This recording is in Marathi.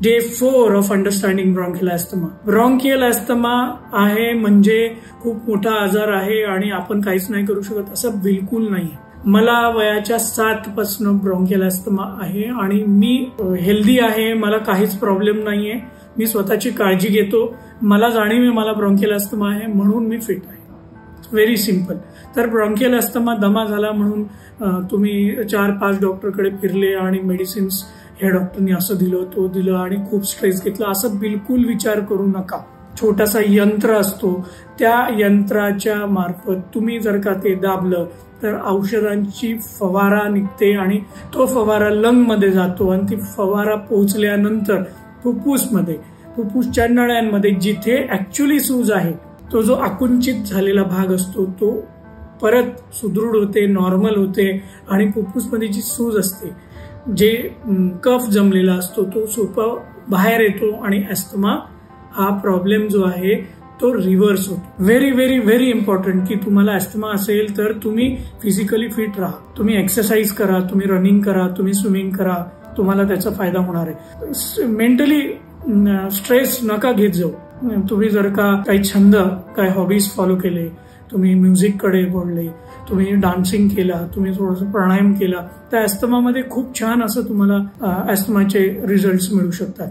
Day 4 of understanding bronchial asthma. Bronchial asthma आहे म्हणजे खूप मोठा आजार आहे आणि आपण काहीच नाही करू शकत असं बिलकुल नाही. मला वयाच्या 7 पासून ब्रॉन्कियल अस्थमा आहे आणि मी हेल्दी आहे, मला काहीच प्रॉब्लेम नाहीये. मी स्वतःची काळजी घेतो. मला जाणीव आहे मला ब्रॉन्कियल अस्थमा आहे म्हणून मी फिट आहे. Very simple. तर ब्रॉन्कियल अस्थमा दमा झाला म्हणून तुम्ही 4-5 डॉक्टरकडे फिरले आणि मेडिसिन्स ह्या डॉक्टरनी असं दिलं तो दिलं आणि खूप स्ट्रेस घेतला असं बिलकुल विचार करू नका. छोटासा यंत्र असतो, त्या यंत्राच्या मार्फत तुम्ही जर का ते दाबलं तर औषधांची फवारा निघते आणि तो फवारा लंगमध्ये जातो आणि ती फवारा पोहोचल्यानंतर फुफ्फुसच्या नळ्यांमध्ये जिथे ऍक्च्युअली सूज आहे तो जो आकुंचित झालेला भाग असतो तो परत सुदृढ होते, नॉर्मल होते आणि फुफ्फुसमध्ये जी सूज असते, जे कफ जमलेला असतो तो सोपा बाहेर येतो आणि अस्थमा हा प्रॉब्लेम जो आहे तो रिव्हर्स होतो. व्हेरी व्हेरी व्हेरी इम्पॉर्टंट की तुम्हाला अस्थमा असेल तर तुम्ही फिजिकली फिट राहा, तुम्ही एक्सरसाइज करा, तुम्ही रनिंग करा, तुम्ही स्विमिंग करा, तुम्हाला त्याचा फायदा होणार आहे. मेंटली स्ट्रेस नका घेत जाऊ. तुम्ही जर का काही छंद, काही हॉबीज फॉलो केले, तुम्ही म्युझिककडे वळले, तुम्ही डान्सिंग केला, तुम्ही थोडंसं प्राणायाम केला तर अस्थमामध्ये खूप छान असं तुम्हाला अस्थमाचे रिझल्ट्स मिळू शकतात.